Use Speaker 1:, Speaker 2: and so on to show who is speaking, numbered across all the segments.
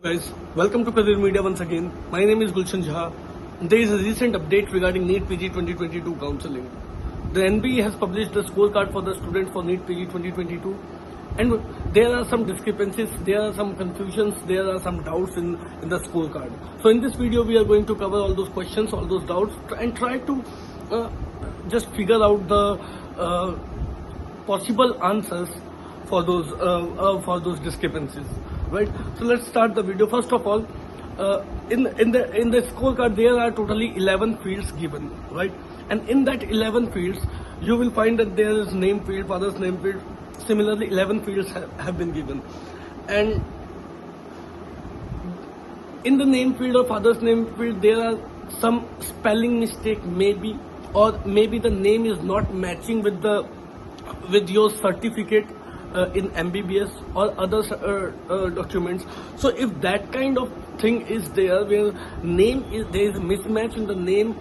Speaker 1: Guys, welcome to Career Media once again. My name is Gulshan Jha. There is a recent update regarding NEET PG 2022 counselling. The NBE has published the scorecard for the students for NEET PG 2022, and there are some discrepancies, there are some confusions, there are some doubts in the scorecard. So in this video, we are going to cover all those questions, all those doubts, and try to just figure out the possible answers for those discrepancies. Right. So let's start the video. First of all, in the scorecard there are totally 11 fields given, right? And in that 11 fields, you will find that there is name field, father's name field. Similarly, 11 fields have been given, and in the name field or father's name field, there are some spelling mistake maybe, or maybe the name is not matching with your certificate in MBBS or other documents. So if that kind of thing is there, where there is a mismatch in the name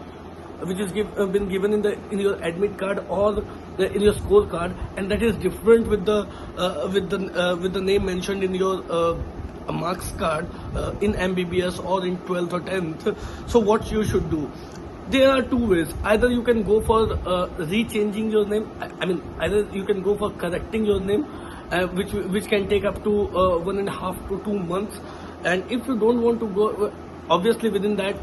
Speaker 1: which is been given in your admit card or in your scorecard, and that is different with the name mentioned in your marks card in MBBS or in 12th or 10th. So what you should do? There are two ways. Either you can go for rechanging your name. Either you can go for correcting your name, which can take up to 1.5 to 2 months. And if you don't want to go, obviously within that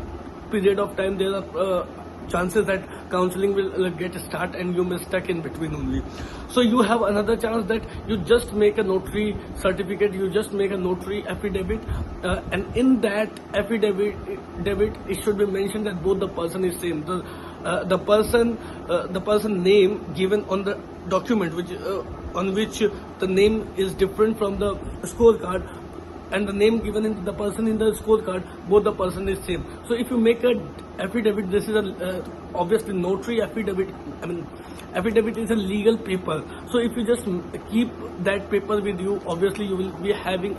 Speaker 1: period of time, there are chances that counseling will get start and you may stuck in between only. So you have another chance that you just make a notary certificate, you just make a notary affidavit, and in that affidavit it should be mentioned that both the person is same. The person name given on the document on which the name is different from the scorecard, and the name given in the person in the scorecard, both the person is same. So if you make a affidavit, this is obviously notary affidavit. Affidavit is a legal paper. So if you just keep that paper with you, obviously you will be having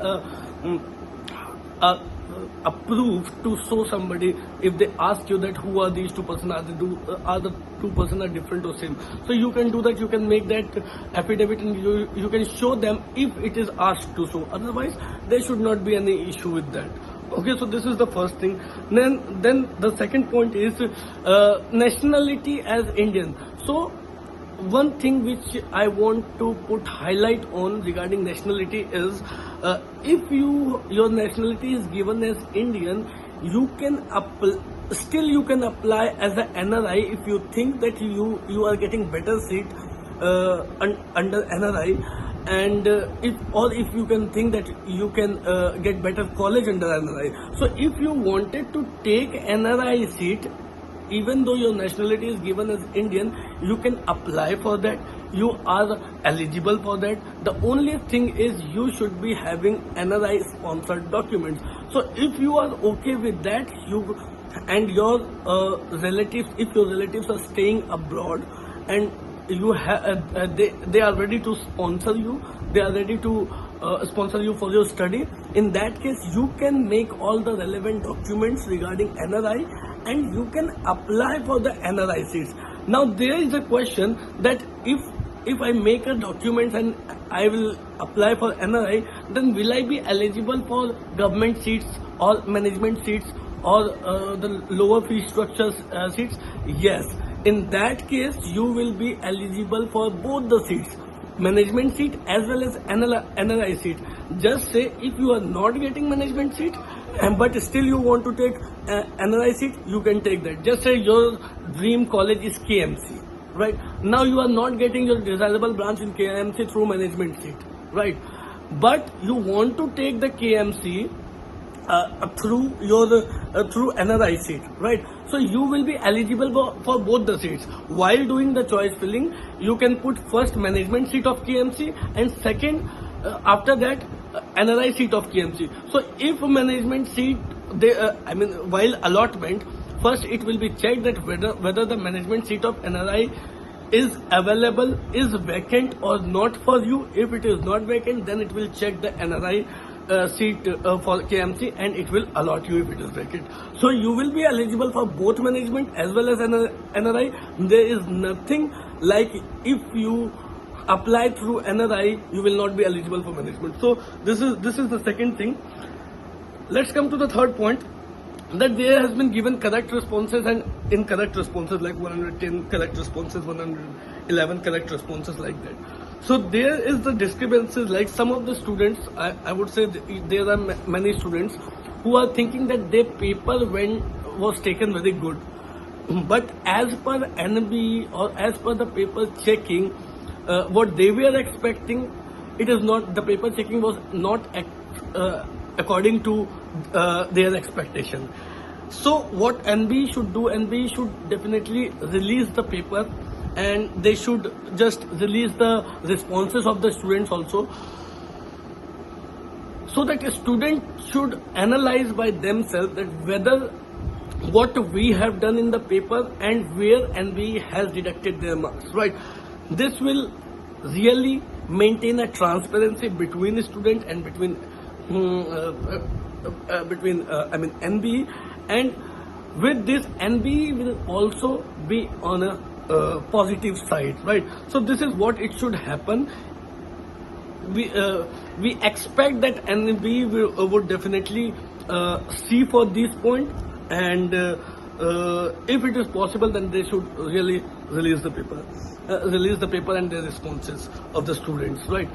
Speaker 1: a proof to show somebody if they ask you that who are these two persons, are the two persons are different or same. So you can do that, you can make that affidavit, and you can show them if it is asked to show. Otherwise there should not be any issue with that. Okay, so this is the first thing. Then the second point is nationality as Indian. So one thing which I want to put highlight on regarding nationality is if your nationality is given as Indian, you can apply as an NRI if you think that you are getting better seat under NRI, and if you can think that you can get better college under NRI. So if you wanted to take NRI seat, even though your nationality is given as Indian, you can apply for that. You are eligible for that. The only thing is you should be having NRI sponsored documents. So if you are okay with that, and your relatives, if your relatives are staying abroad and they are ready to sponsor you, they are ready to sponsor you for your study, in that case you can make all the relevant documents regarding NRI and you can apply for the NRI seats. Now there is a question that if I make a document and I will apply for NRI, then will I be eligible for government seats or management seats or the lower fee structures seats? Yes. In that case, you will be eligible for both the seats, management seat as well as NRI seat. Just say if you are not getting management seat, but still you want to take NRI seat, you can take that. Just say your dream college is KMC, right? Now you are not getting your desirable branch in KMC through management seat, right? But you want to take the KMC through NRI seat, right? So you will be eligible for both the seats. While doing the choice filling, you can put first management seat of KMC and second after that NRI seat of KMC. So if management seat, while allotment, first it will be checked that whether the management seat of NRI is available, is vacant or not for you. If it is not vacant, then it will check the NRI seat for KMC and it will allot you if it is vacant. So you will be eligible for both management as well as NRI. There is nothing like if you apply through NRI, you will not be eligible for management. So this is the second thing. let's come to the third point, that there has been given correct responses and incorrect responses, like 110 correct responses, 111 correct responses, like that. So there is the discrepancies, like some of the students, I would say there are many students who are thinking that their paper was taken very good. But as per NB or as per the paper checking, what they were expecting, it is not, the paper checking was not according to their expectation. So what NB should do, NB should definitely release the paper, and they should just release the responses of the students also, so that a student should analyze by themselves that whether what we have done in the paper and where NB has deducted their marks, right? This will really maintain a transparency between the student and between NB, and with this NB will also be on a positive side, right? So this is what it should happen. We expect that NB would definitely see for this point, and if it is possible, then they should really release the paper and the responses of the students, right?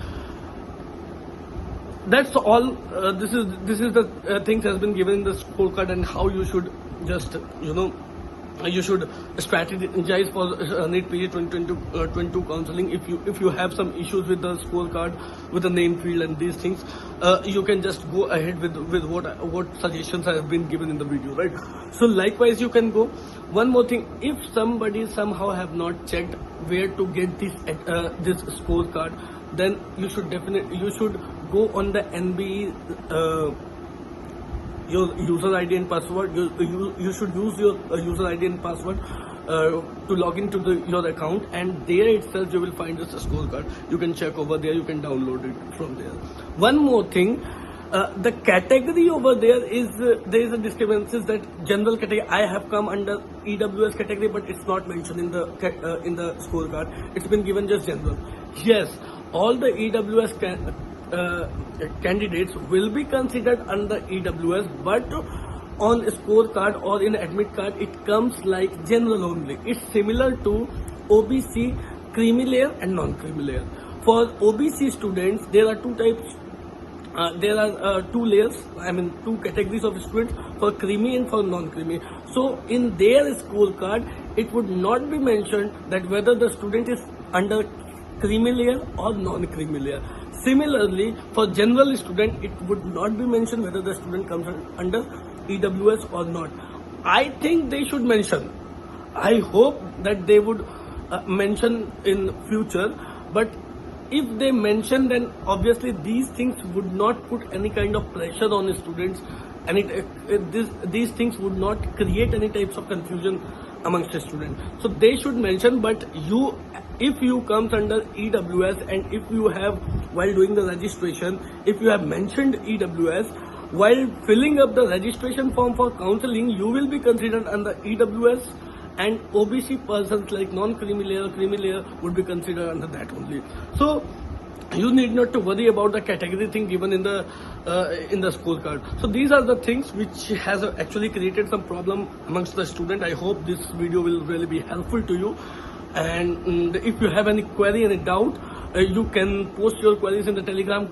Speaker 1: That's all. This is the things has been given in the scorecard, and how you should just you should strategize for NEET PG 2022 counseling. If you have some issues with the scorecard, with the name field and these things, you can just go ahead with what suggestions have been given in the video, right? So likewise you can go. One more thing, if somebody somehow have not checked where to get this scorecard, then you should go on the NB your user ID and password. You should use your user ID and password to log into your account, and there itself you will find this scorecard. You can check over there, you can download it from there. One more thing, the category over there is a discrepancies that general category. I have come under EWS category, but it's not mentioned in the scorecard. It's been given just general. Yes, all the EWS candidates will be considered under EWS, but on scorecard or in admit card it comes like general only. It's similar to OBC, creamy layer and non-creamy layer. For OBC students, there are two types. There are two layers, two categories of students, for creamy and for non-creamy. So in their scorecard, it would not be mentioned that whether the student is under creamy layer or non-creamy layer. Similarly, for general student, it would not be mentioned whether the student comes under EWS or not. I think they should mention. I hope that they would mention in future, but if they mention, then obviously these things would not put any kind of pressure on the students, and these things would not create any types of confusion amongst the students. So they should mention. But if you comes under EWS, and if you have, while doing the registration, if you have mentioned EWS while filling up the registration form for counseling, you will be considered under EWS, and OBC persons like non-creamy layer, creamy layer would be considered under that only. So you need not to worry about the category thing given in the scorecard. So these are the things which has actually created some problem amongst the student. I hope this video will really be helpful to you. And if you have any query, any doubt, you can post your queries in the Telegram group.